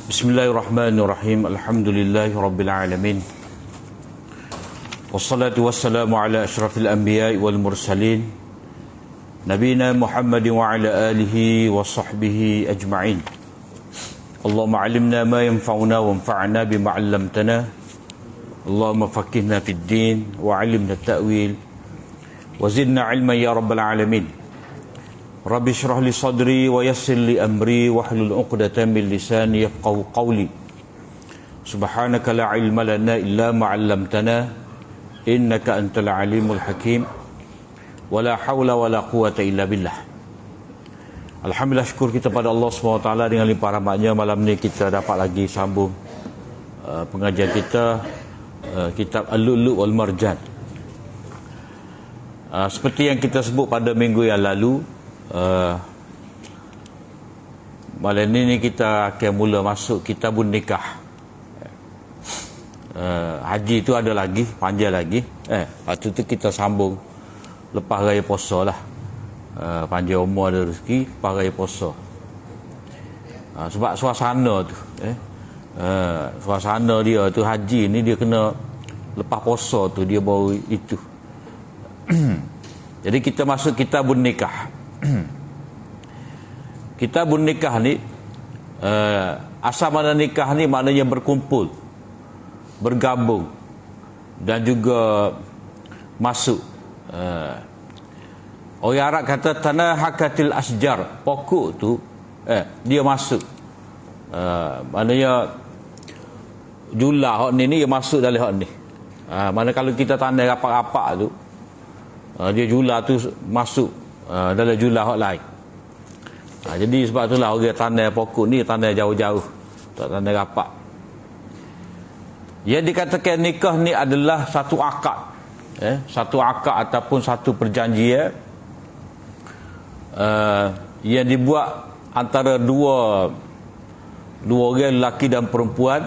Bismillahirrahmanirrahim. Alhamdulillahirabbil alamin. Wassalatu wassalamu ala asyrafil anbiya'i wal mursalin nabiyina Muhammadin wa ala alihi wa sahbihi ajma'in. Allahumma 'allimna ma yanfa'una wanfa'na bima 'allamtana. Allahumma faqihna fid din wa 'allimna at-ta'wil wa zidna 'ilman ya rabbal alamin. Rabbi syrah li sadri wa yassir li amri wahlul 'uqdatam min lisani yafqahu qawli. Subhanaka la ilma lana illa ma 'allamtana innaka antal alimul hakim. Wala haula wala quwata illa billah. Alhamdulillah, syukur kita pada Allah SWT dengan limpah rahmatnya. Malam ni kita dapat lagi sambung pengajian kita, kitab Al-Lu'lu' wal Marjan. Seperti yang kita sebut pada minggu yang lalu, malam ini kita akan mula masuk kitabun nikah. Haji itu ada lagi, panjang lagi. Lepas tu kita sambung lepas raya puasa lah. Panjang umur ada rezeki, lepas raya puasa. Sebab suasana tu, suasana dia tu haji ni dia kena lepas puasa tu dia baru itu. Jadi kita masuk kitabun nikah. Kitabun nikah ni, asal mana nikah ni maknanya berkumpul, bergabung dan juga masuk. Orang Arab kata tanahakatil asjar, pokok tu dia masuk. Maknanya jula hak ni dia masuk dalam hak ni. Mana kalau kita tanda rapak-rapak tu, dia jula tu masuk dalam jula hak lain. Jadi sebab itulah orang tanda pokok ni tanda jauh-jauh, tak tanda rapak. Yang dikatakan nikah ni adalah satu akad, satu akad ataupun satu perjanjian yang dibuat antara dua orang, lelaki dan perempuan,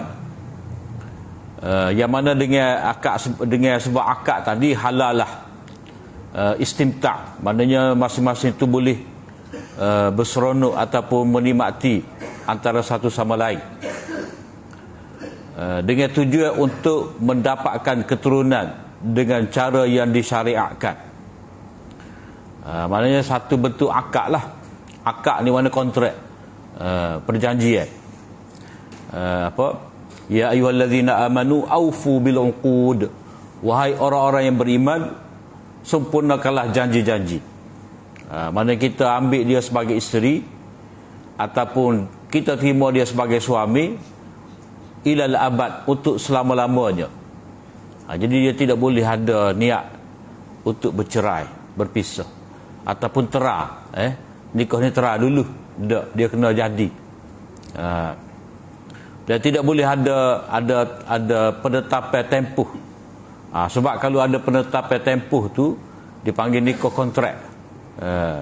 yang mana dengan sebab akad tadi halal lah, istimta', maknanya masing-masing itu boleh berseronok ataupun menikmati antara satu sama lain, dengan tujuan untuk mendapatkan keturunan dengan cara yang disyariatkan. Maknanya satu bentuk akad lah. Akad ni mana kontrak, perjanjian. Ya ayyuhallazina amanu aufu bil uqud. Wahai orang-orang yang beriman, sempurnakanlah janji-janji. Mana kita ambil dia sebagai isteri ataupun kita terima dia sebagai suami ilal abad, untuk selama-lamanya. Jadi dia tidak boleh ada niat untuk bercerai, berpisah ataupun tera. Nikah ni tera dulu, dia kena jadi. Dan tidak boleh ada penetapan tempoh. Sebab kalau ada penetapan tempoh tu dipanggil nikah kontrak.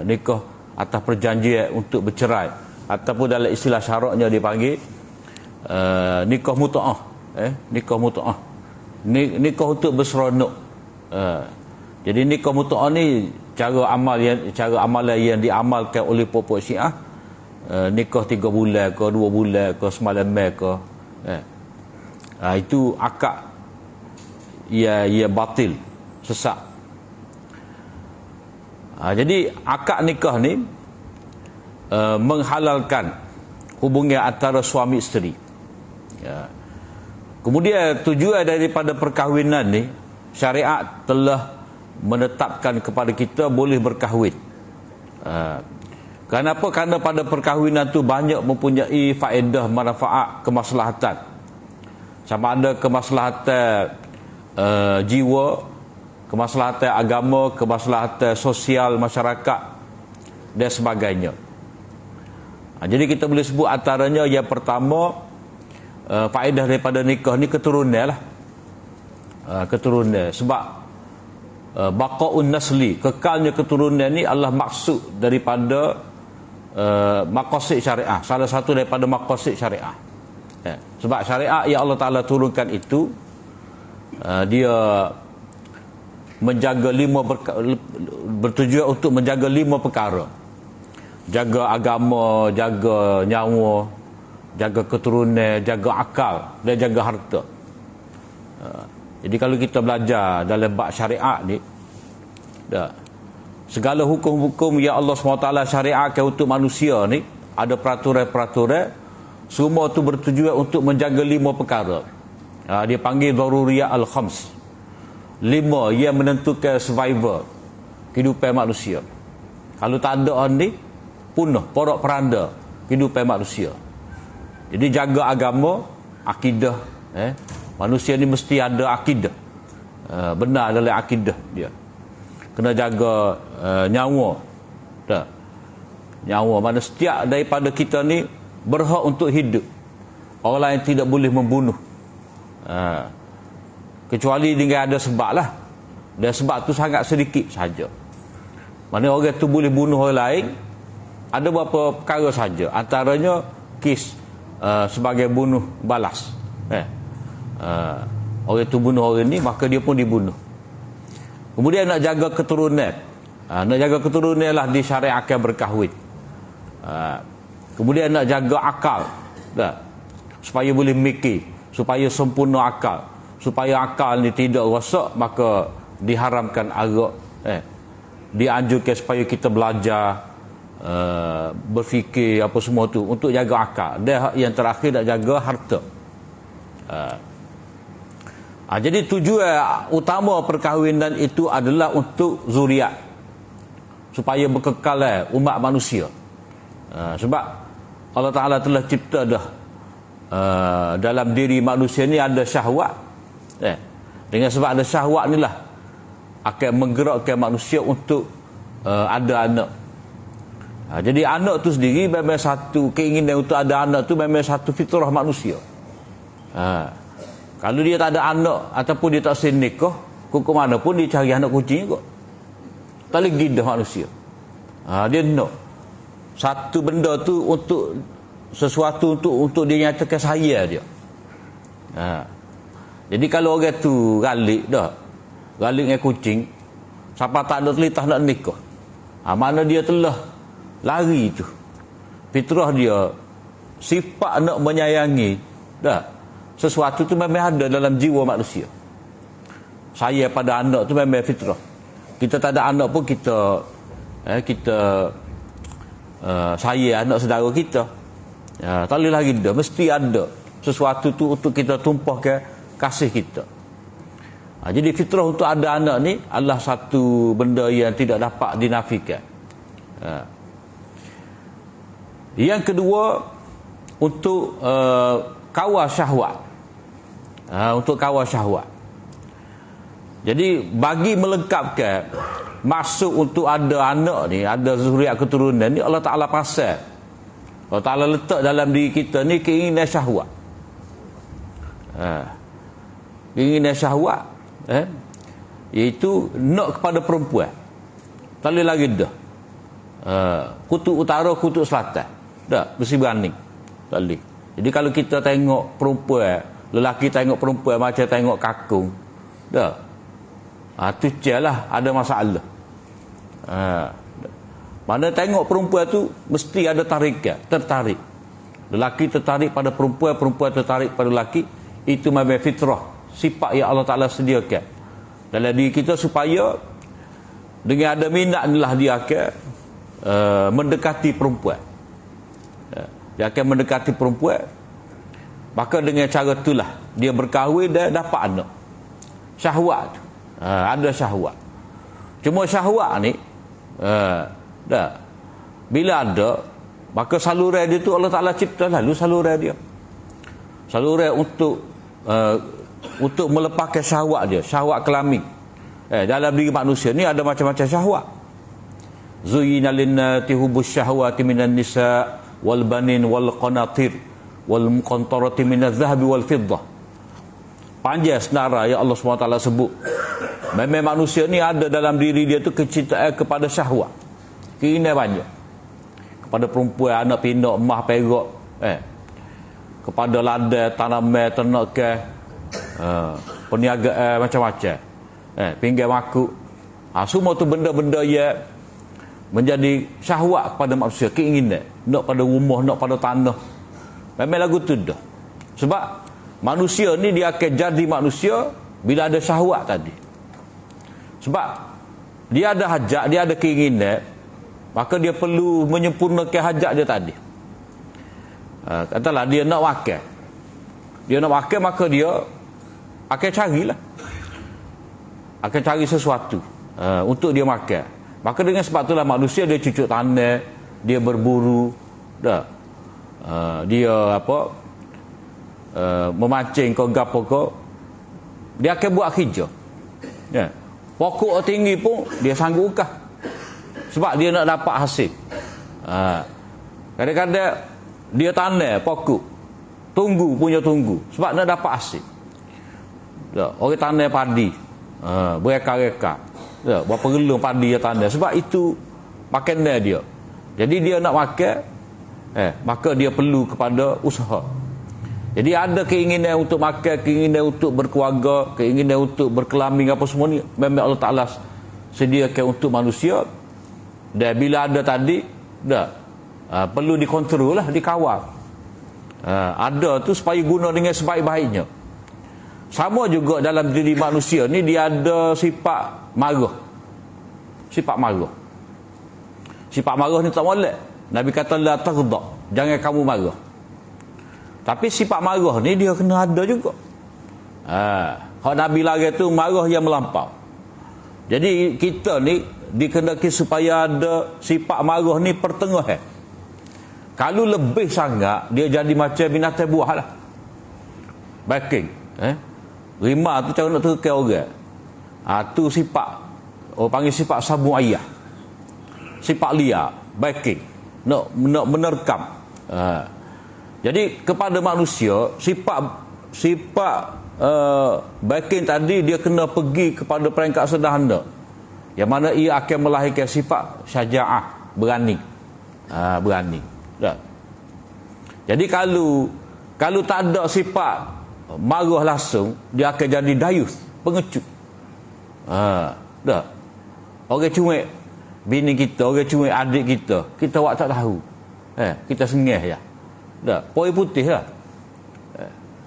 Nikah atas perjanjian untuk bercerai, ataupun dalam istilah syaraknya dipanggil nikah muta'ah. Nikah muta'ah, nikah untuk berseronok. Jadi nikah muta'ah ni cara amalan yang diamalkan oleh pokok Syiah. Nikah 3 bulan ke 2 bulan ke semalam ke, itu akad ia batil, sesat. Jadi akad nikah ni menghalalkan hubungan antara suami isteri. Kemudian tujuan daripada perkahwinan ni, syariat telah menetapkan kepada kita boleh berkahwin. Kenapa? Kerana pada perkahwinan tu banyak mempunyai faedah, manfaat, kemaslahatan. Sama ada kemaslahatan jiwa, kemaslahatan agama, kemaslahatan sosial masyarakat dan sebagainya. Jadi kita boleh sebut antaranya, yang pertama, faedah daripada nikah ni keturunan lah. Keturunan, sebab baqaun nasli, kekalnya keturunan ni adalah maksud daripada maqasid syariah, salah satu daripada maqasid syariah. Sebab syariat yang Allah Ta'ala turunkan itu, dia menjaga bertujuan untuk menjaga 5 perkara. Jaga agama, jaga nyawa, jaga keturunan, jaga akal dan jaga harta. Jadi kalau kita belajar dalam bab syariat ni, segala hukum-hukum yang Allah SWT syariatkan untuk manusia ni, ada peraturan-peraturan, semua tu bertujuan untuk menjaga 5 perkara. Dia panggil daruriyat al-khams. 5 yang menentukan survival kehidupan manusia. Kalau tak ada ni, punah, porak peranda kehidupan manusia. Jadi jaga agama, akidah. Manusia ni mesti ada akidah. Benar dalam akidah dia. Kena jaga nyawa. Nyawa. Mana setiap daripada kita ni berhak untuk hidup. Orang lain tidak boleh membunuh. Kecuali dengan ada sebab lah. Dan sebab tu sangat sedikit saja. Mana orang tu boleh bunuh orang lain, ada beberapa perkara saja. Antaranya kes sebagai bunuh balas. Orang tu bunuh orang ni, maka dia pun dibunuh. Kemudian nak jaga keturunan. Nak jaga keturunan lah disyariatkan berkahwin. Kemudian nak jaga akal. Supaya boleh mikir. Supaya sempurna akal. Supaya akal ni tidak rosak, maka diharamkan arak. Dianjurkan supaya kita belajar, berfikir apa semua tu untuk jaga akal. Dan yang terakhir nak jaga harta. Jadi tujuan utama perkahwinan itu adalah untuk zuriat, supaya berkekal umat manusia. Sebab Allah Ta'ala telah cipta dah dalam diri manusia ni ada syahwat. Dengan sebab ada syahwat ni lah akan menggerakkan manusia untuk ada anak. Jadi anak tu sendiri memang satu keinginan untuk ada anak tu, memang satu fitrah manusia. Kalau dia tak ada anak ataupun dia tak senikah, ke mana pun dia cari anak kucing kot. Tak boleh gidah manusia. Dia nak satu benda tu untuk sesuatu untuk dia nyatakan saya dia. Jadi kalau orang tu galik dengan kucing, siapa tak ada telitah nak nikah, mana dia telah lari tu fitrah dia, sifat nak menyayangi sesuatu tu memang ada dalam jiwa manusia. Saya pada anak tu memang fitrah. Kita tak ada anak pun kita saya anak saudara kita, tak boleh lagi dah, mesti ada sesuatu tu untuk kita tumpahkan kasih kita. Jadi fitrah untuk ada anak ni adalah satu benda yang tidak dapat dinafikan. Yang kedua, untuk kawal syahwat. Untuk kawal syahwat. Jadi bagi melengkapkan maksud untuk ada anak ni, ada zuriat keturunan ni, Allah Ta'ala pasal. Allah Ta'ala letak dalam diri kita ni keinginan syahwat. Keinginan syahwat, iaitu nak kepada perempuan. Tak boleh lagi dah. Kutub utara, kutub selatan, dah mesti berani. Tak boleh. Jadi kalau kita tengok perempuan, lelaki tengok perempuan macam tengok kakung, dah, tu jelah ada masalah. Mana tengok perempuan tu mesti ada tarikan, tertarik. Lelaki tertarik pada perempuan, perempuan tertarik pada lelaki. Itu memang fitrah, sifat yang Allah Ta'ala sediakan dalam diri kita, supaya dengan ada minat inilah dia akan mendekati perempuan. Dia akan mendekati perempuan, maka dengan cara itulah dia berkahwin dan dapat anak. Syahwat, ada syahwat. Cuma syahwat ni bila ada, maka saluran dia tu Allah Ta'ala cipta lalu saluran dia, saluran untuk melepaskan syahwat dia, syahwat kelamin. Dalam diri manusia ni ada macam-macam syahwat. Zuyyina linnati hubbus syahwati minan nisa wal banin wal qanatir wal muqantarati minaz zahabi wal fiddah. Panjang senarai yang Allah SWT sebut. Memang manusia ni ada dalam diri dia tu kecintaan kepada syahwat, keinginan banyak kepada perempuan, anak pinak, emas, perak, kepada ladang, tanaman, ternakan, perniagaan, macam-macam, pinggan makuk. Semua tu benda-benda yang menjadi syahwat kepada manusia, keinginan nak pada rumah, nak pada tanah, Memang lagu tu dah. Sebab manusia ni dia akan jadi manusia bila ada syahwat tadi. Sebab dia ada hajat, dia ada keinginan, maka dia perlu menyempurnakan hajat dia tadi. Katalah dia nak makan. Dia nak makan, maka dia akan carilah. Akan cari sesuatu untuk dia makan. Maka dengan sebab itulah manusia dia cucuk tanah, dia berburu, dah. Dia memancing kau gapo kau, dia akan buat kerja. Ya. Pokok tinggi pun dia sanggup ukah. Sebab dia nak dapat hasil. Kadang-kadang dia tanam pokok, tunggu sebab nak dapat hasil. Ya. Orang tanam padi, berekar-ekar. Ya. Berapa relung padi dia tanam. Sebab itu makanan dia. Jadi dia nak makan, maka dia perlu kepada usaha. Jadi ada keinginan untuk makan, keinginan untuk berkeluarga, keinginan untuk berkelamin apa semua ni, memang Allah Ta'ala sediakan untuk manusia. Dan bila ada tadi, perlu dikontrol lah, dikawal. Ada tu supaya guna dengan sebaik-baiknya. Sama juga dalam diri manusia ni, dia ada sifat marah. Sifat marah. Sifat marah ni tak molek. Nabi kata la taghdab, jangan kamu marah. Tapi sifat marah ni dia kena ada juga. Hak Nabi larang tu marah yang melampau. Jadi kita ni dikehendaki supaya ada sifat marah ni pertengahan. Kalau lebih sangat, dia jadi macam binatang buah lah. Backing. Rimau tu cara nak terkait orang. Tu sifat, orang panggil sifat sabun ayah. Sifat liar, backing. Nak menerkam. Jadi kepada manusia, sifat backing tadi dia kena pergi kepada peringkat sederhana. Yang mana ia akan melahirkan sifat syaja'ah, berani. Berani. Dah. Jadi kalau tak ada sifat marah langsung, dia akan jadi dayus, pengecut. Dah. Orang cuek bini kita, orang cuek adik kita awak tak tahu. Kita sengih ya. Dah, poi putih lah.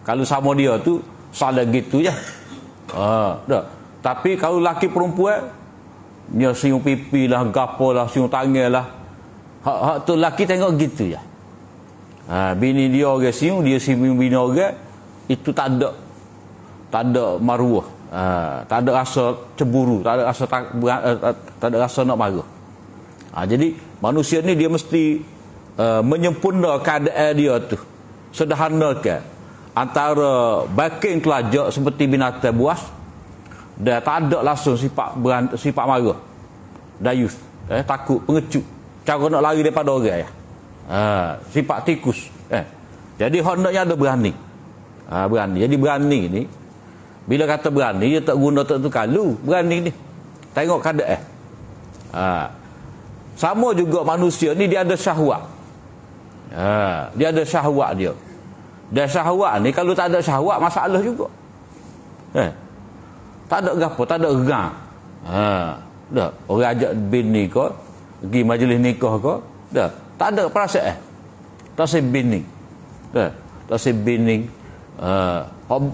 Kalau sama dia tu salah gitu je. Dah. Tapi kalau laki perempuan, dia siung pipi lah, gapo lah, siung tangan lah. Hak tu laki tengok gitu je. Bini dia orang siung, dia siung bini orang, itu tak ada maruah. Tak ada rasa cemburu, tak ada rasa nak marah. Jadi manusia ni dia mesti menyempurna keadaan dia tu, sederhanakan antara backing kelajak seperti binatang buas, dan tak ada langsung sifat marah, dayus, takut, pengecut, cara nak lari daripada orang ya. Sifat tikus. Jadi hendaknya ada berani. Berani. Jadi berani ni, bila kata berani, dia tak guna tu kalau berani ni tengok keadaan. Sama juga manusia ni, dia ada syahwat. Dia ada syahwat dia. Dan syahwat ni, kalau tak ada syahwat, masalah juga. Tak ada gapo, tak ada gerang. Dah, orang ajak bini kau pergi majlis nikah kau, dah, tak ada perasaan. Tak sebini. Dah, tak sebini.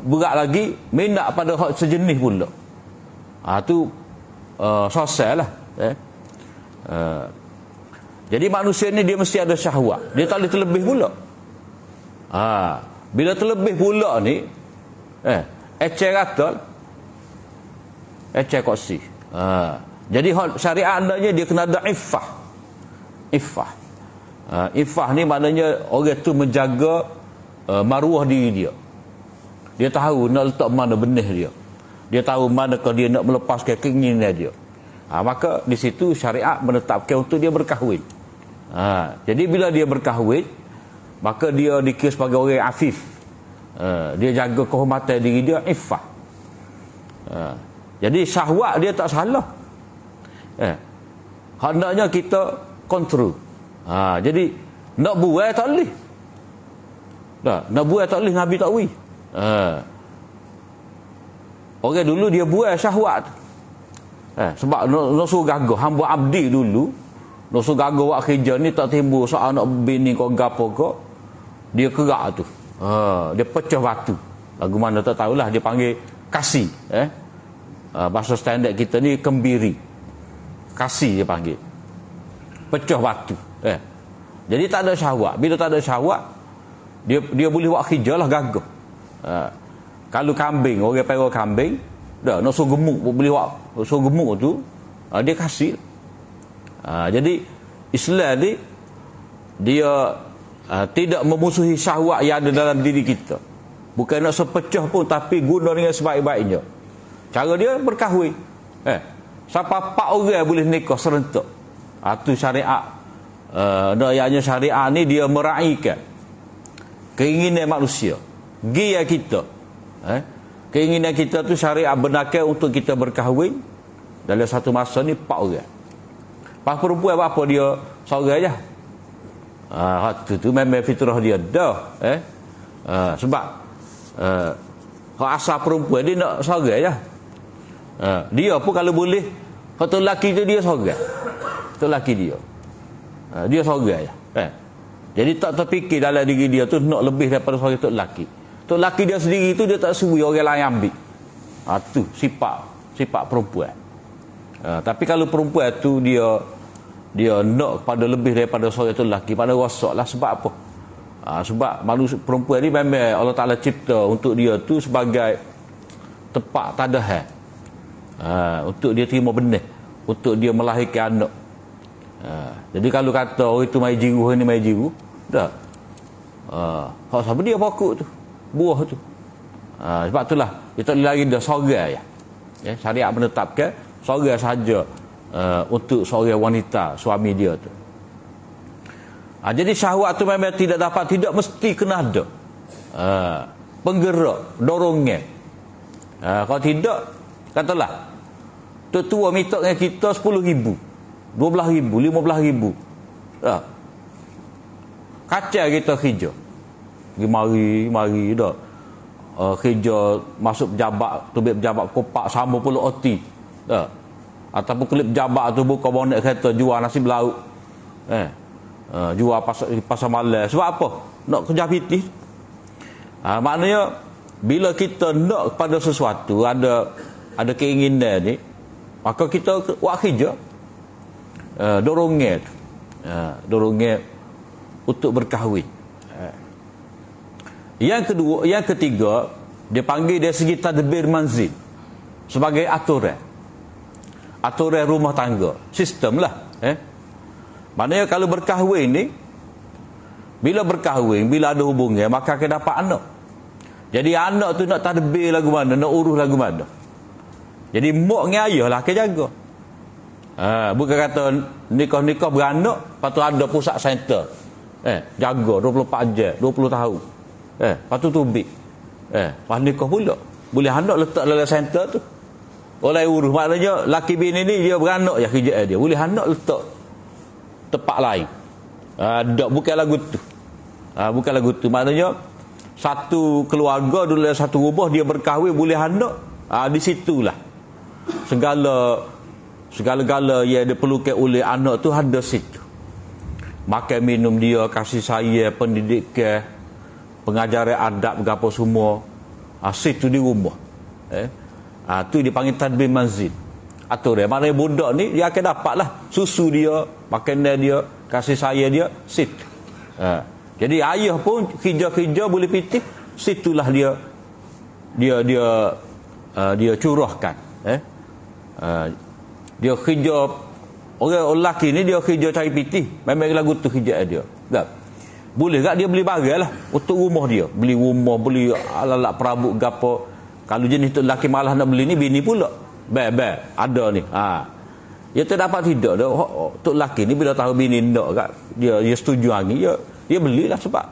Berat lagi minat pada hak sejenis pula. Tu sosial lah. Jadi manusia ni dia mesti ada syahwat. Dia tak boleh terlebih pula. Bila terlebih pula ni, eceh kata, eceh kosi. Jadi syariat andanya dia kena ada iffah. Iffah ni maknanya orang tu menjaga maruah diri dia. Dia tahu nak letak mana benih dia. Dia tahu manakah dia nak melepaskan keinginan dia. Maka di situ syariat menetapkan untuk dia berkahwin. Jadi bila dia berkahwin, maka dia dikira sebagai orang afif. Dia jaga kehormatan diri dia, iffah. Jadi syahwat dia tak salah. Hendaknya kita kontrol. Jadi nak buai tak boleh. Nak buai tak boleh, Nabi tak boleh. Orang dulu dia buai syahwat. Sebab nak suruh gagah hamba abdi dulu, nak suruh gagah buat kerja ni tak timbul soal nak bini kau gapo kau. dia kerak tu. Dia pecah batu. Lagu mana tak tahulah, dia panggil kasi. Bahasa standard kita ni kembiri. Kasi dia panggil. Pecah batu. Jadi tak ada syahwat. Bila tak ada syahwat, dia boleh buat kerja lah, gagah. Kalau kambing, orang perah kambing, dah nak suruh gemuk, boleh buat suruh gemuk tu, dia kasih. Jadi Islam ni dia tidak memusuhi syahwat yang ada dalam diri kita. Bukan nak sepecah pun, tapi guna dengan sebaik-baiknya. Cara dia berkahwin. Sampai 4 orang boleh nikah serentak. Itu syariat. Ayatnya syariat ni dia meraihkan keinginan manusia, gaya kita. Keinginan kita tu syariat benarkan untuk kita berkahwin dalam satu masa ni 4 orang. Pas perempuan apa dia seorang je. Tu memang fitrah dia dah. Sebab hak asal perempuan dia nak seorang je. Dia pun kalau boleh, hak tu lelaki tu dia seorang. Tu lelaki dia. Dia seorang je. Jadi tak terfikir dalam diri dia tu nak lebih daripada seorang tu lelaki. Tu lelaki dia sendiri tu dia tak suri orang lain ambil. Tu sifat perempuan. Tapi kalau perempuan tu dia nak pada lebih daripada seorang tu lelaki, pada rosaklah. Sebab apa? Sebab manusia perempuan ni memang Allah Ta'ala cipta untuk dia tu sebagai tempat tadahan. Untuk dia terima benih, untuk dia melahirkan anak. Jadi kalau kata orang itu mai jiru, ni mai jiru, dah. Hak siapa dia pokok tu, buah tu. Sebab itulah kita lagi dah seorang ya. Syariat menetapkan seorang saja untuk seorang wanita suami dia tu. Jadi syahwat tu memang tidak mesti kena ada penggerak, dorongan. Kalau tidak, katalah tua minta dengan kita 10,000, 12,000, 15,000. Kacau kita kerja. Mari dah. Kerja masuk pejabat, tubik pejabat kopak sama pula OT. Ataupun kelip pejabat tu buka bonet kereta jual nasi belauk. Jual pasar malam. Sebab apa? Nak kerja pitih. Maknanya bila kita nak kepada sesuatu, ada keinginan ni, maka kita buat kerja. Dorongan untuk berkahwin. Yang ketiga, dia panggil dari segi tadbir manzil, sebagai aturan rumah tangga, sistem lah. Maknanya kalau berkahwin ni, bila ada hubungan, maka akan dapat anak. Jadi anak tu nak tadbir lagu mana, nak urus lagu mana. Jadi mak dengan ayah lah akan jaga. Bukan kata nikah beranak, lepas tu ada pusat center, jaga 24 jam, 20 tahun. Lepas tu tubik. Lepas nikah pula, boleh anak letak dalam center tu, oleh urus. Maknanya laki bini ni dia beranak je kerja dia, boleh anak letak tempat lain. Bukan lagu tu. Maknanya satu keluarga dulu satu rumah, dia berkahwin boleh anak. Di situlah segala-gala yang diperlukan oleh anak tu ada situ. Makan minum dia, kasih sayang, pendidikan, pengajaran adab apa semua, situ di rumah. Tu dipanggil tadbir manzil. Aturan. Maknanya budak ni dia akan dapatlah susu dia, makanan dia, kasih sayang dia, situ. Jadi ayah pun kerja-kerja boleh pitih, situlah dia curahkan. Dia kerja, orang lelaki ni dia kerja cari pitih, memang lagu tu kerja dia. Tak? Boleh tak dia beli barang lah untuk rumah dia, beli alat perabot gapo. Kalau jenis tu lelaki malah nak beli ni, bini pula ada ni. Dia tak dapat tidak dah. Tok lelaki ni bila tahu bini nak kat dia setuju lagi, dia belilah. Sebab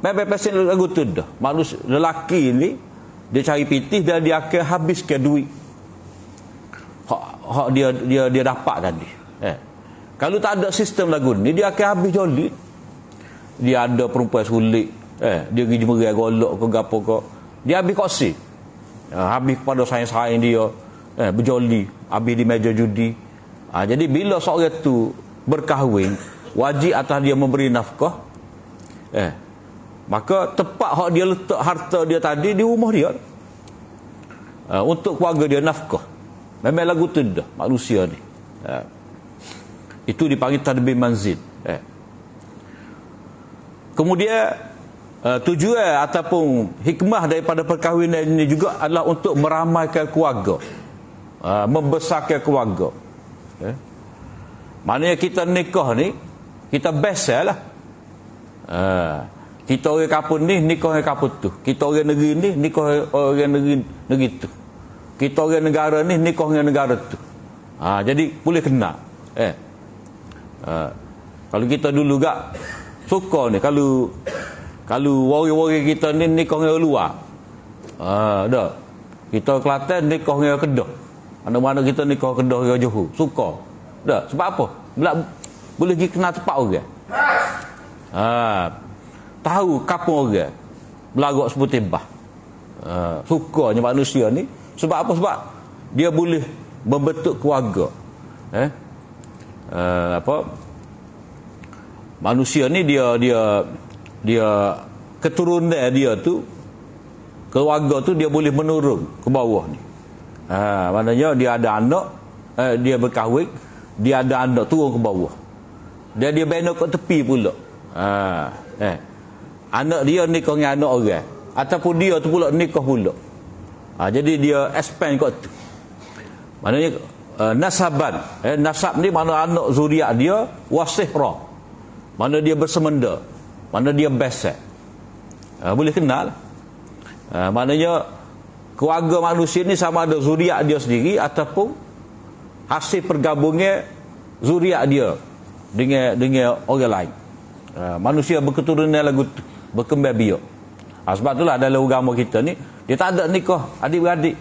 memang pesen lagu tu dah. Manusia lelaki ni dia cari pitih dan dia akan habiskan duit hak dia dapat tadi. Kalau tak ada sistem lagu ni, dia akan habis jolit. Dia ada perempuan sulit, dia pergi jemerai golok ke gapo ke, dia habis kosi, habis kepada sayang-sayang dia, berjoli, habis di meja judi. Jadi bila seorang tu berkahwin, wajib atas dia memberi nafkah, Maka tepat hak dia letak harta dia tadi di rumah dia. Untuk keluarga dia nafkah. Memang lagu tu dah manusia ni. Itu dipanggil tadbir manzil. Kemudian tujuan ataupun hikmah daripada perkahwinan ini juga adalah untuk meramaikan keluarga, membesarkan keluarga. Maknanya kita nikah ni, kita best lah. Kita orang kampung ni nikah orang kampung tu, kita orang negeri ni nikah orang negeri tu, kita orang negara ni nikah orang negara tu. Jadi boleh kenal. Kalau kita dulu gak suka ni, kalau wari-wari kita ni nikah orang luar, dah kita Kelantan nikah orang Kedah, mana-mana kita nikah Kedah orang Johor, suka dah. Sebab apa? Boleh pergi kenal tempat orang, tahu kampung orang, belagak seperti bah. Sukanya manusia ni. Sebab apa? Sebab dia boleh membentuk keluarga. Manusia ni dia keturunan dia tu, keluarga tu dia boleh menurun ke bawah ni. Maknanya dia ada anak, dia berkahwin, dia ada anak turun ke bawah. Dia bina kat tepi pula. Anak dia nikah dengan anak orang, ataupun dia tu pula nikah pula. Jadi dia expand kat tu. Maknanya nasaban, nasab ni mana anak zuriat dia wasihra, mana dia bersemenda, mana dia besar. Boleh kenal. Maknanya keluarga manusia ni sama ada zuriat dia sendiri ataupun hasil pergabungan zuriat dia dengan orang lain. Manusia berketurunan lagu tu, berkembang biak. Sebab itulah dalam agama kita ni dia tak ada nikah adik-beradik,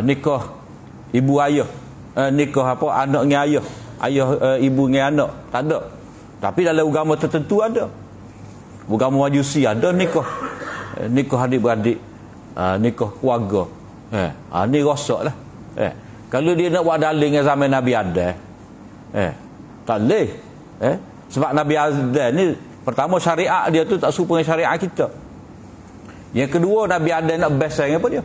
nikah ibu ayah, nikah apa anak dengan ayah, ibu dengan anak, tak ada. Tapi dalam agama tertentu ada. Agama Majusi ada nikah adik-beradik, nikah keluarga. Ni rosaklah. Kalau dia nak buat dalil dengan zaman Nabi Adam, tak boleh. Sebab Nabi Adam ni pertama syariat dia tu tak serupa dengan syariat kita. Yang kedua, Nabi Adam nak best dengan apa dia?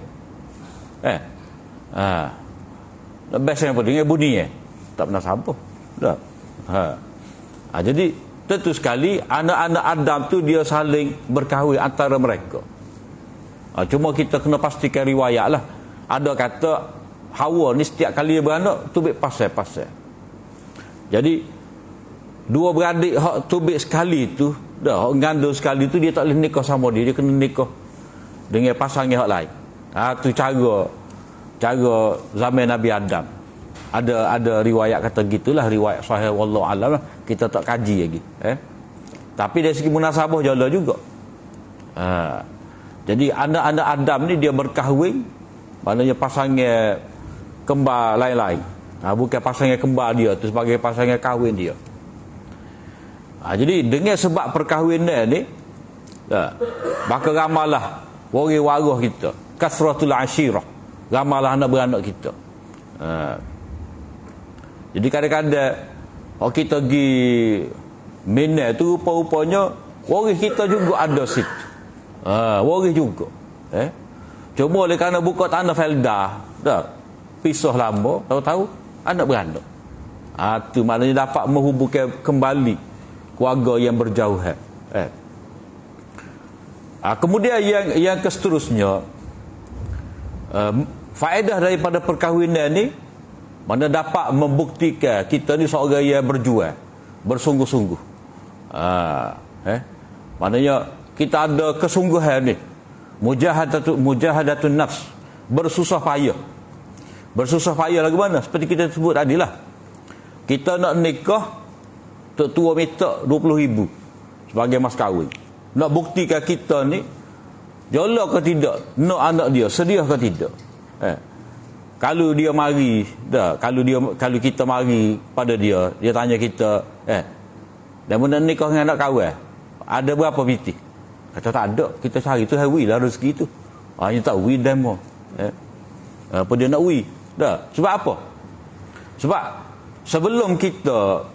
Nak best dengan apa dia? Dengan budi tak pernah sabar. Tak. Jadi tentu sekali anak-anak Adam tu dia saling berkahwin antara mereka. Cuma kita kena pastikan riwayat lah. Ada kata Hawa ni setiap kali dia beranak tubik pasal. Jadi dua beradik hak tubik sekali tu, dah hak ngandung sekali tu dia tak boleh nikah sama dia kena nikah dengan pasangan hak lain. Tu cara zaman Nabi Adam. Ada riwayat kata gitulah, riwayat sahih wallahu alam lah. Kita tak kaji lagi. Tapi dari segi munasabah jala juga. Jadi anak-anak Adam ni dia berkahwin, maknanya pasangan kembar lain-lain. Bukan pasangan kembar dia tu sebagai pasangan kahwin dia. Jadi dengan sebab perkahwinan ni, maka ramalah waris-waris kita, kasratul ashirah, ramalah anak beranak kita. Jadi kadang-kadang kalau kita pergi Mina tu rupa-rupanya waris kita juga ada situ. Waris juga. Cuma oleh kerana buka tanah Felda, dah pisah lama, tahu-tahu anak beranak. Tu maknanya dapat menghubungkan kembali keluarga yang berjauhan. Kemudian yang seterusnya, faedah daripada perkahwinan ni mana dapat membuktikan kita ni seorang yang berjuang, bersungguh-sungguh. Maknanya kita ada kesungguhan ni, mujahadatun nafs, bersusah payah. Bersusah payah lagu mana? Seperti kita sebut tadi lah. Kita nak nikah, tok tua minta 20,000 sebagai mas kahwin. Nak buktikan kita ni jolak ke tidak, nak anak dia sedia ke tidak. Kalau dia mari, kalau kita mari pada dia tanya kita, dan mana nikah dengan anak kawan, ada berapa binti? Kata tak ada, kita cari tu hari lah rezeki tu. Dia tak wi demo. Apa dia nak wi? Dah. Sebab apa? Sebab sebelum kita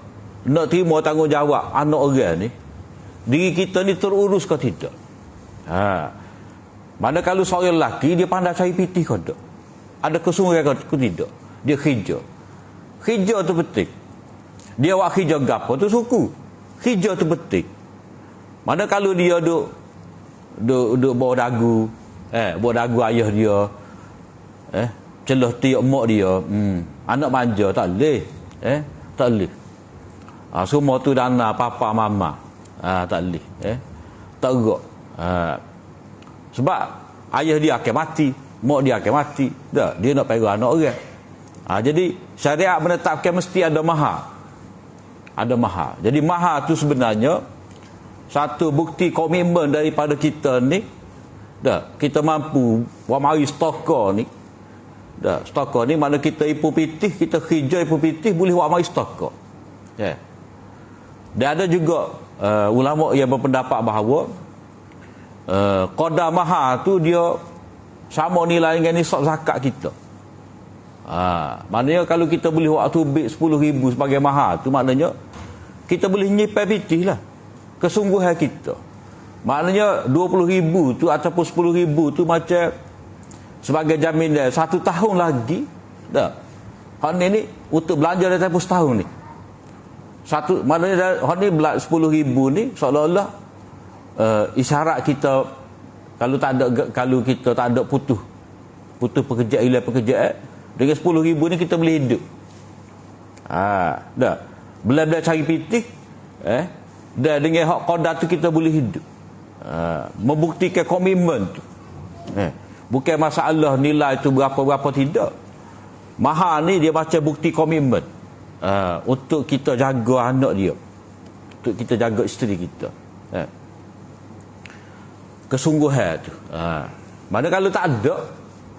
nak terima tanggungjawab anak orang ni, diri kita ni terurus ke tidak. Mana kalau seorang lelaki dia pandai cari pitih ke tak, ada kesungguhan ke tidak, dia kerja tu penting. Dia buat kerja gapo tu suku, kerja tu penting. Mana kalau dia duk bawa dagu, bawa dagu ayah dia, celah tiap mak dia, anak manja tak boleh, tak boleh. Semua tu dana papa mama, tak boleh, tak gerak. Sebab ayah dia akan mati, mak dia akan mati, dah dia nak pegang anak orang. Jadi syariat menetapkan mesti ada mahar. Ada mahar. Jadi mahar tu sebenarnya satu bukti komitmen daripada kita ni, dah kita mampu buat mari stoker ni. Dah stoker ni mana kita ipu pitih, kita kerja ipu pitih boleh buat mari stoker. Dan ada juga ulama yang berpendapat bahawa qadar mahar tu dia sama nilai dengan nisab zakat kita. Maknanya kalau kita boleh waktu bit 10,000 sebagai mahar tu, maknanya kita boleh nyimpan pitih lah kesungguhan kita. Maknanya 20,000 tu ataupun 10,000 tu macam sebagai jaminan 1 tahun lagi dah. Hak ni untuk belanja dalam tempoh setahun ni. Maknanya hak ni 10,000 ni seolah-olah isyarat kita kalau kita tak ada putus pekerjaan, hilang pekerjaan, dengan 10,000 ni kita boleh hidup. Dah. Bila cari pitih, dah dengan hak qadar tu kita boleh hidup. Membuktikan komitmen tu. Bukan masalah nilai tu berapa-berapa, tidak. Mahar ni dia macam bukti komitmen. Untuk kita jaga anak dia. Untuk kita jaga isteri kita. Kesungguhan tu. Mana kalau tak ada,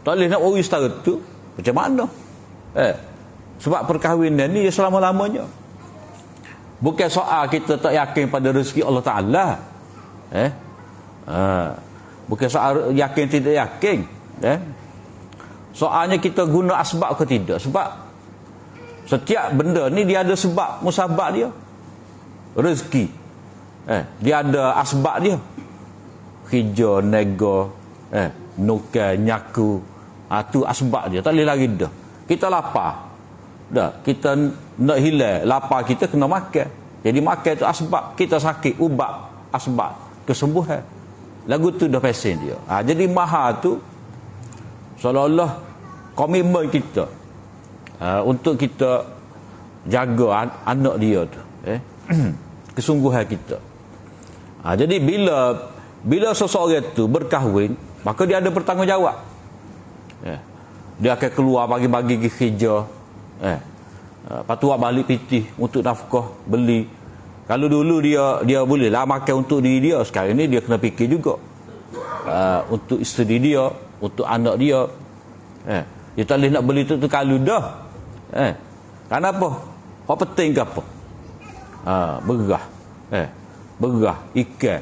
tak boleh nak urus setara tu, macam mana? Sebab perkahwinan ni dia selama-lamanya. Bukan soal kita tak yakin pada rezeki Allah Ta'ala. Bukan soal yakin tidak yakin. Soalnya kita guna asbab ke tidak. Sebab setiap benda ni dia ada sebab musabab dia. Rezeki, dia ada asbab dia. Kerja, nego, nukai, nyaku, tu asbab dia. Tak boleh lagi dah. Kita lapar, dah kita nak hilang lapar, kita kena makan. Jadi makan tu asbab. Kita sakit, ubat asbab kesembuhan. Lagu tu dah pesen dia. Jadi mahar tu seolah-olah komitmen kita untuk kita jaga anak dia tu, kesungguhan kita. Jadi bila seseorang tu berkahwin, maka dia ada bertanggungjawab. Dia akan keluar pagi-pagi pergi kerja, lepas tu balik pitih untuk nafkah, beli. Kalau dulu dia boleh lah makan untuk diri dia, sekarang ni dia kena fikir juga untuk isteri dia, untuk anak dia. Dia tak boleh nak beli tu kalau dah. Kenapa? Apa penting ke apa? Bergah. Bergah, ikan.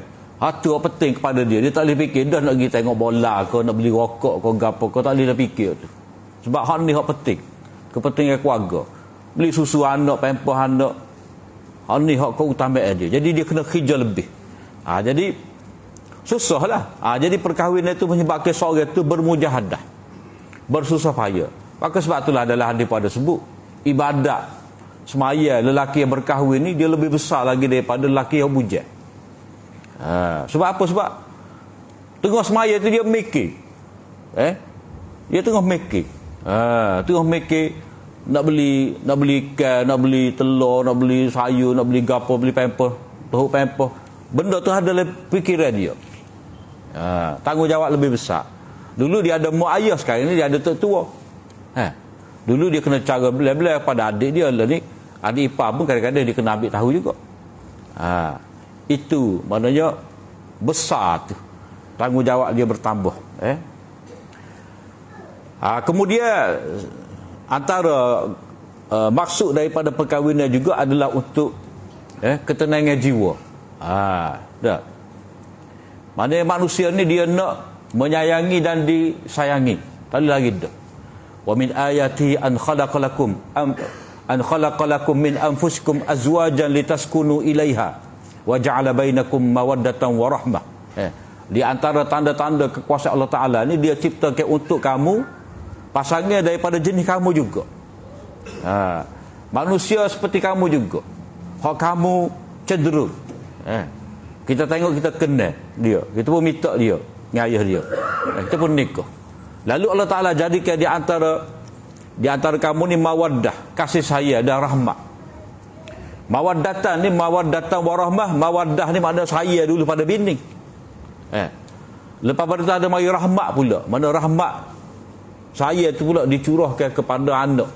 Tu apa penting kepada dia. Dia tak boleh fikir dah nak pergi tengok bola ke, nak beli rokok ke, gapo ke, tak boleh dah fikir tu. Sebab hak ni hak penting. Kepentingan keluarga. Beli susu anak, pamper anak. Hak ni hak keutamaan dia. Jadi dia kena kerja lebih. Jadi susahlah. Jadi perkahwinan itu menyebabkan seorang itu bermujahadah, bersusah payah. Maka sebab itulah adalah hadis pada sebut ibadat semaya lelaki yang berkahwin ni dia lebih besar lagi daripada lelaki yang bujang. Sebab apa? Sebab tengah semaya tu dia mikir. Dia tengah mikir. Tengah mikir nak beli ikan, nak beli telur, nak beli sayur, nak beli gapo, beli pamper, tahu pamper. Benda tu ada dalam fikiran dia. Tanggungjawab lebih besar. Dulu dia ada mak ayah, sekarang ni dia ada tok tua. Dulu dia kena cara belah-belah pada adik dia lah ni. Adik ipar pun kadang-kadang dia kena ambil tahu juga. Itu maknanya besar tu. Tanggungjawab dia bertambah. Kemudian antara maksud daripada perkahwinan juga adalah untuk ketenangan jiwa. Dah. Maknanya manusia ni dia nak menyayangi dan disayangi. Tak boleh lagi dah. Wa min ayati an khalaqalakum min anfusikum azwajan litaskunu ilaiha wa ja'ala bainakum mawaddatan wa rahmah. Di antara tanda-tanda kekuasaan Allah Ta'ala ni, dia ciptakan untuk kamu pasangan daripada jenis kamu juga. Manusia seperti kamu juga. Hak kamu cenderung. Kita tengok, kita kenal dia, kita pun minta dia dengan ayah dia, kita pun nikah. Lalu Allah Ta'ala jadikan di antara kamu ni mawaddah, kasih sayang dan rahmat. Mawaddatan ni, mawaddatan warahmah. Mawaddah ni makna sayang dulu pada bini. Lepas pada tu ada mari rahmat pula. Mana rahmat sayang tu pula dicurahkan kepada anak.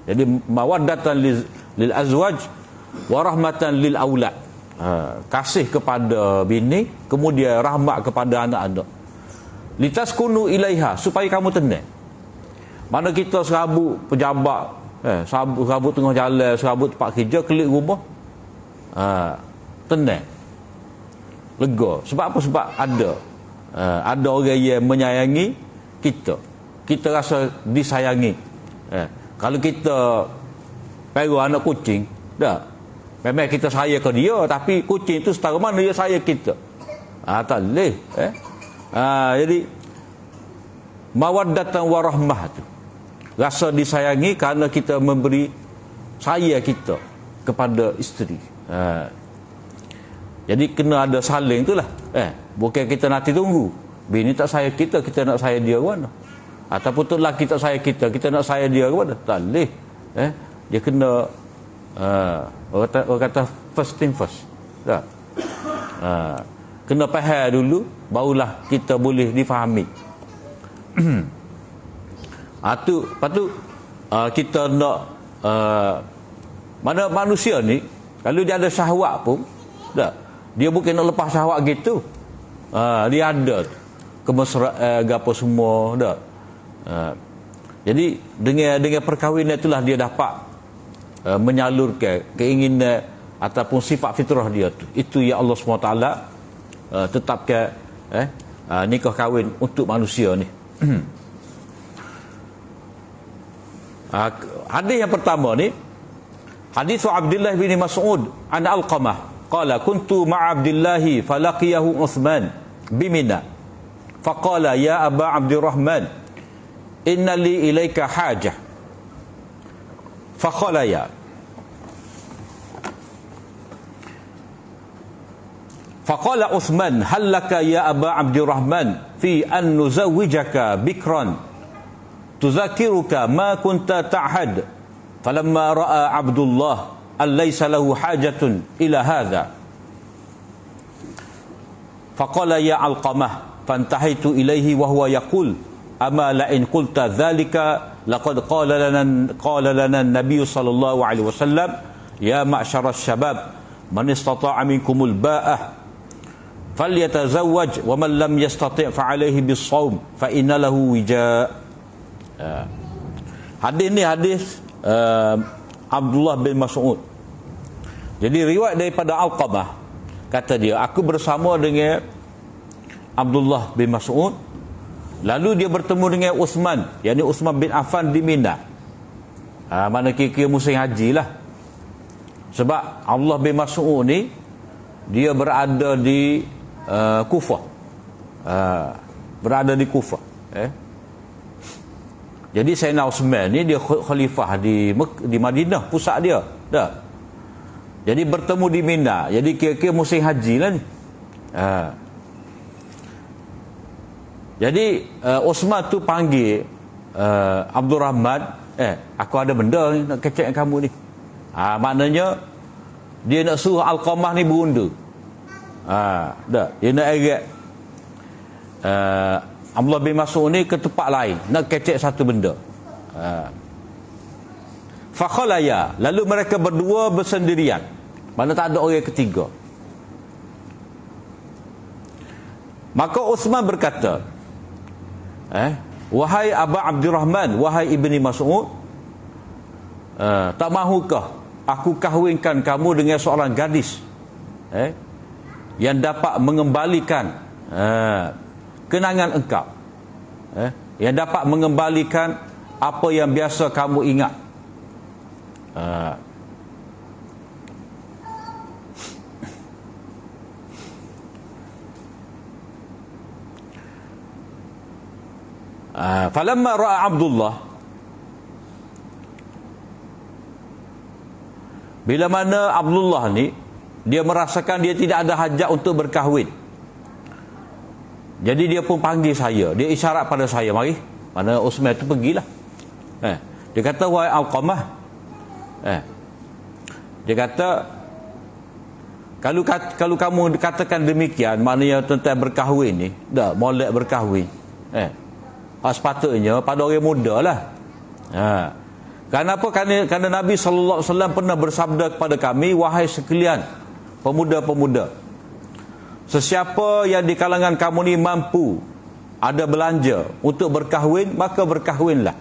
Jadi mawaddatan lil azwaj wa rahmatan lil aulad. Kasih kepada bini, kemudian rahmat kepada anak-anak. Litaskunu ilaiha, supaya kamu tenang. Mana kita serabut pejabat, serabut tengah jalan, serabut tempat kerja, kelik rumah, tenang, lega. Sebab apa? Sebab ada orang yang menyayangi kita. Kita rasa disayangi. Kalau kita peru anak kucing, dah, memang kita sayang ke dia, tapi kucing tu setara mana dia sayang kita. Tak boleh. Jadi mawaddatan warahmah tu, rasa disayangi kerana kita memberi sayang kita kepada isteri. Jadi kena ada saling tu lah. Bukan kita nanti tunggu bini tak sayang kita, kita nak sayang dia ke mana? Ataupun tu lelaki tak sayang kita, kita nak sayang dia ke mana? Tak boleh. Dia kena orang kata first thing first. Tak? Kena faham dulu, barulah kita boleh difahami. Lepas tu kita nak mana manusia ni, kalau dia ada syahwat pun, tak, dia bukan nak lepas syahwat gitu. Dia ada kemesraan apa semua, tak. Jadi dengan perkahwinan itulah dia dapat menyalurkan keinginan ataupun sifat fitrah dia tu. Itu yang Allah SWT tetapkan nikah kahwin untuk manusia ni. Hadis yang pertama ni, hadis Abdullah bin Mas'ud an Alqamah qala kuntu ma'a Abdullah falaqiyahu Uthman bimina faqala ya Aba Abdurrahman inna li ilaika hajah faqala ya faqala Uthman hal laka ya Aba Abdurrahman fi an nuzawwijaka bikran tuzakiruka ma kunta ta'had falamma ra'a Abdullah an laysa lahu hajatun ila hadha faqala ya Alqamah fantahaitu ilaihi wa huwa yaqul ama la in qulta dhalika laqad qala lana an-nabiy sallallahu alaihi wasallam ya ma'syara asy-syabab man istata'a minkumul ba'ah falyatazawwaj wa man lam yastati' fa alaihi bis-shaum fa inna lahu wija'. Hadis ni hadis Abdullah bin Mas'ud. Jadi riwayat daripada Alqamah, kata dia, aku bersama dengan Abdullah bin Mas'ud, lalu dia bertemu dengan Uthman, yakni Uthman bin Affan di Mina. Mana kira-kira musim haji lah. Sebab Abdullah bin Mas'ud ni dia berada di Kufah. Berada di Kufah. Jadi Sayyidina Uthman ni dia khalifah di Madinah, pusat dia. Tak? Jadi bertemu di Mina. Jadi kira-kira musim haji lah ni. Jadi Uthman tu panggil Abdul Rahman, aku ada benda ni nak kecek kamu ni. Maknanya dia nak suruh Alqamah ni berundur. Tak? Dia nak erat Abdullah bin Mas'ud ni ke tempat lain, nak kecek satu benda. Fakhalaya, lalu mereka berdua bersendirian, mana tak ada orang ketiga. Maka Uthman berkata, wahai Aba Abdurrahman, wahai Ibni Mas'ud, tak mahukah aku kahwinkan kamu dengan seorang gadis yang dapat mengembalikan kenangan engkau, yang dapat mengembalikan apa yang biasa kamu ingat. Falamma ra'a Abdullah, bila mana Abdullah ni dia merasakan dia tidak ada hajat untuk berkahwin, jadi dia pun panggil saya, dia isyarat pada saya, mari. Mana Uthman tu pergilah. Dia kata, wahai Alqamah, dia kata, kalau kamu katakan demikian, maknanya tentang berkahwin ni, dah molek berkahwin, sepatutnya pada orang muda lah. Kenapa? Kerana Nabi SAW pernah bersabda kepada kami, wahai sekalian pemuda-pemuda, sesiapa yang di kalangan kamu ni mampu ada belanja untuk berkahwin, maka berkahwinlah.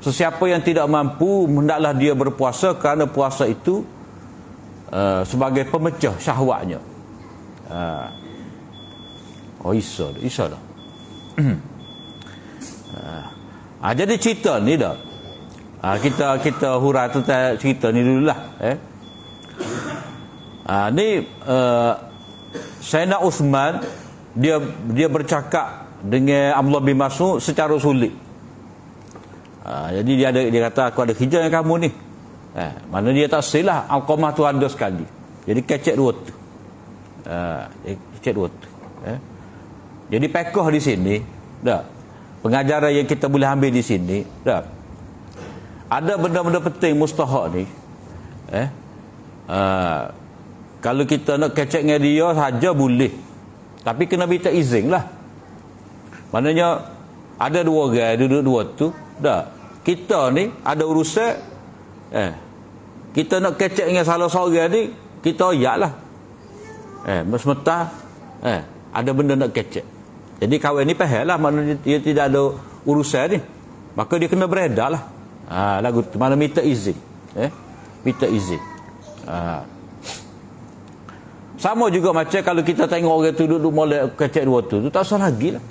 Sesiapa yang tidak mampu, hendaklah dia berpuasa, kerana puasa itu sebagai pemecah syahwatnya. Isa dah. Jadi cerita ni dah. Kita hurai tentang cerita ni dululah. Ni Sayyidina Uthman dia bercakap dengan Abdullah bin Mas'ud secara sulit. Jadi dia kata, aku ada kerja dengan kamu ni. Mana dia tak silah, Alqamah tu ada sekali. Jadi kecek dua tu. Kecek dua tu. Jadi pekoh di sini, dah. Pengajaran yang kita boleh ambil di sini, dah. Ada benda-benda penting mustahak ni. Kalau kita nak kecek dengan dia saja boleh. Tapi kena minta izin lah. Maknanya ada dua orang duduk dua tu, dah. Kita ni ada urusan, kita nak kecek dengan salah seorang ni, kita oyak lah. Semata ada benda nak kecek. Jadi kawan ni faham lah, maknanya dia tidak ada urusan ni, maka dia kena beredar lah. Lagu tu mana minta izin. Minta izin. Sama juga macam kalau kita tengok orang tu duduk molek kecek dua tu tak usah lagi lah.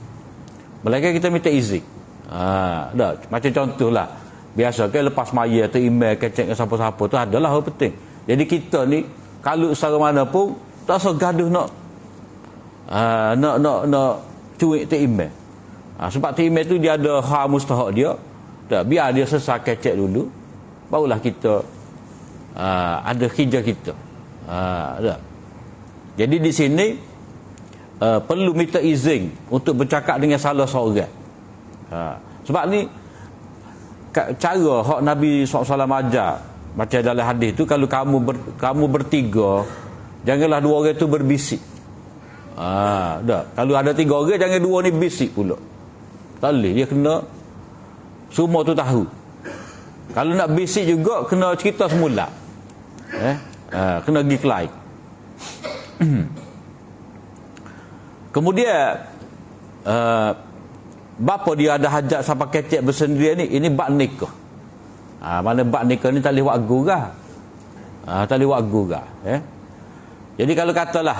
Melainkan kita minta izin. Dah, macam contohlah, biasa kan lepas maya atau email kecek dengan siapa-siapa tu adalah hal penting. Jadi kita ni kalau secara mana pun tak usah gaduh nak cuik tu email. Sebab tu email tu dia ada hak mustahak dia. Dah, biar dia selesai kecek dulu, barulah kita ada kerja kita. Dah. Jadi di sini perlu minta izin untuk bercakap dengan salah seorang. Sebab ni cara hak Nabi SAW ajar, macam dalam hadis tu, kalau kamu bertiga, janganlah dua orang tu berbisik. Dah. Kalau ada tiga orang, jangan dua ni bisik pula. Tak boleh, dia kena semua tu tahu. Kalau nak bisik juga kena cerita semula. Kena pergi kelai. Kemudian bapa dia ada hajat sampai kecek bersendirian ni, ini bab nikah. Mana bab nikah ni tak boleh buat gurah. Tak boleh buat gurah. Jadi kalau katalah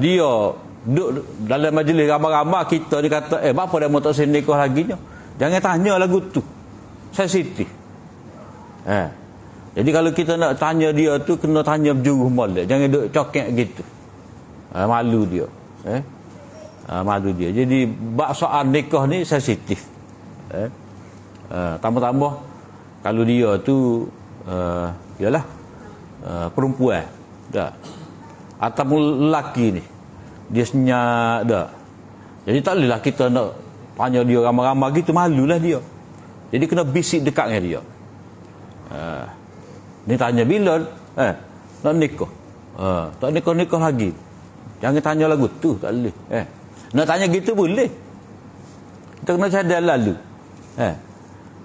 dia duduk dalam majlis ramai-ramai, kita dia kata, bapa dah mau tak sini nikah lagi nya. Jangan tanya lagu tu. Sensitif. Jadi kalau kita nak tanya dia tu, kena tanya berjuruh molek. Jangan duduk cokek gitu. Malu dia. Malu dia. Jadi bab soal nikah ni sensitif. Tambah-tambah kalau dia tu ialah perempuan dah, ataupun lelaki ni dia senyap dah. Jadi tak bolehlah kita nak tanya dia ramai-ramai gitu, malulah dia. Jadi kena bisik dekat dengan dia. Ni tanya bila nak nikah. Tak nikah lagi. Jangan tanya lagu tu, tak boleh. Nak tanya gitu boleh. Kita kena cadar lalu.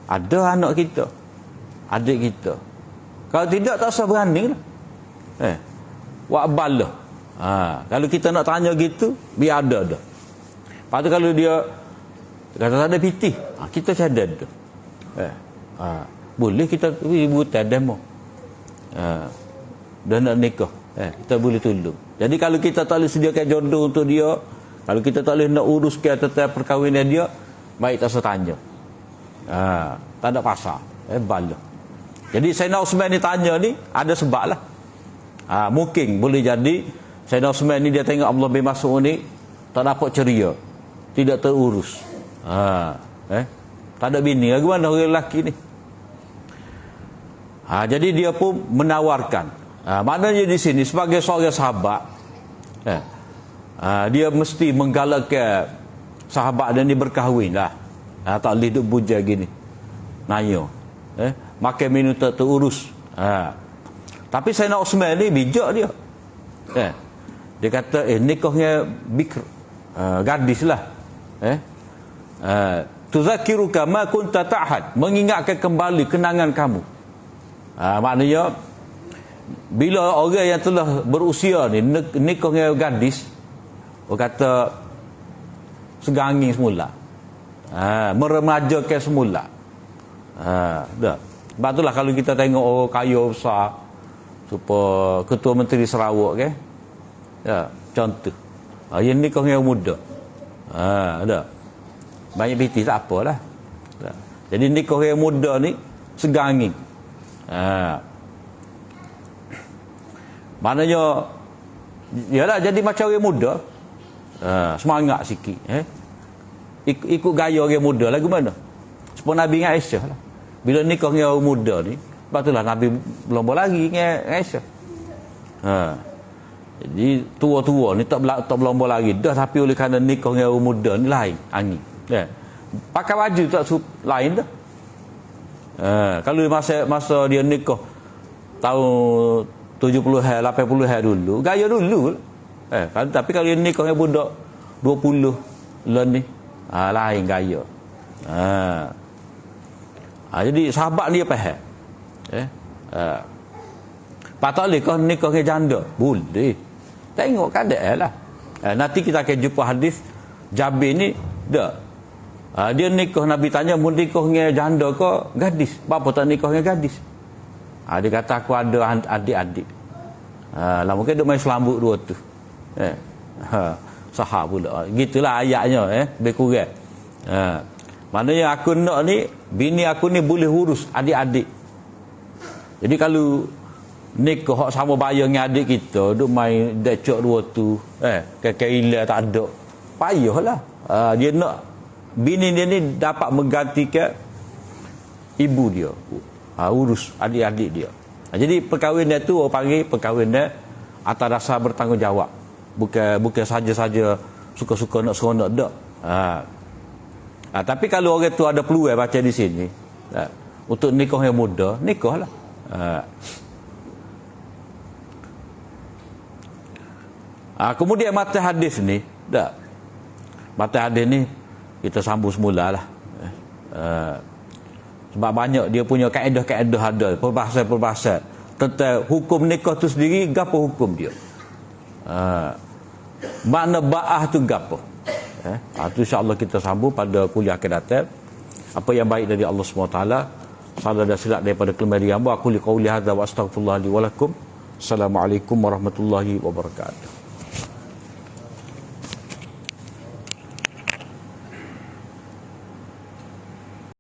Ada anak kita, adik kita. Kalau tidak, tak usah berani lah. Wak bala. Kalau kita nak tanya gitu, biar ada dah. Lepas tu kalau dia kata tak ada piti, kita cadar dah. Boleh kita ibu demo. Dan nak nikah, kita boleh tolong. Jadi kalau kita tak boleh sediakan jodoh untuk dia, kalau kita tak boleh nak uruskan tentang perkahwinan dia, baik tak usah tanya. Tak ada pasal. Bala. Jadi Sayyidina Uthman ni tanya ni ada sebab lah. Mungkin boleh jadi Sayyidina Uthman ni dia tengok Abdullah bin Mas'ud ni tak dapat ceria, tidak terurus. Tak ada bini, bagaimana orang lelaki ni? Jadi dia pun menawarkan. Maknanya di sini sebagai seorang sahabat, dia mesti menggalakkan sahabat dan dia berkahwin lah. Tak boleh duk buja gini. Nanya. Makan minum tak terurus. Tapi Sayyidina Osman ni bijak dia. Dia kata, nikahnya bikr. Gadis lah. Tuzakiruka ma kunta ta'had. Mengingatkan kembali kenangan kamu. Maknanya, bila orang yang telah berusia ni nikahnya gadis, orang kata segangin semula, meremajakan semula. Dah. Sebab itulah kalau kita tengok orang kaya besar, supaya Ketua Menteri Sarawak ke, contoh, yang nikahnya muda, dah. Banyak piti tak apalah. Jadi nikah yang muda ni segangin. Maknanya yalah, jadi macam orang muda, semangat sikit, ikut gaya orang muda lah. Gimana seperti Nabi dengan Aisyah lah, bila nikah dengan orang muda ni, sebab itulah Nabi berlomba lagi dengan Aisyah. Jadi tua-tua ni tak berlomba lagi dah, tapi oleh kerana nikah dengan orang muda ni lain angin. Pakai baju tak lain dah. Kalau masa dia nikah tahun 70-an, 80-an dulu, gaya dulu. Tapi kalau dia nikah dengan budak 20 bulan ni, lain gaya. Jadi sahabat dia faham. Patut boleh kau nikah dengan janda? Boleh. Tengok keadaan lah. Nanti kita akan jumpa hadis Jabir ni dah. Dia nikah, Nabi tanya, mau nikah dengan janda ke gadis? Apa tak nikah dengan gadis? Dia kata, aku ada adik-adik. Lah mungkin duk main selambut dua tu. Sahah pula. Gitulah ayatnya, lebih kurang. Maknanya aku nak ni, bini aku ni boleh urus adik-adik. Jadi kalau nikah sama bayar dengan adik kita, duk main decok dua tu, kekailan tak ada, payahlah. Dia nak bini dia ni dapat menggantikan ibu dia, urus adik-adik dia. Jadi perkahwinan tu orang panggil perkahwinan atas dasar bertanggungjawab, bukan saja-saja suka-suka nak seronok dak. Tapi kalau orang tu ada peluang baca di sini, untuk nikah yang muda, nikahlah. Kemudian mata hadis ni, mata hadis ni kita sambung semula lah. Sebab banyak dia punya kaedah-kaedah ada, perbahasan-perbahasan tentang hukum nikah tu sendiri, gapo hukum dia. Makna ba'ah tu gapo. Tu insya-Allah kita sambung pada kuliah akan datang. Apa yang baik dari Allah SWT, salah dan silap daripada kelemahan diri hamba, aku li qauli hadza wa astaghfirullah li wa lakum. Assalamualaikum warahmatullahi wabarakatuh.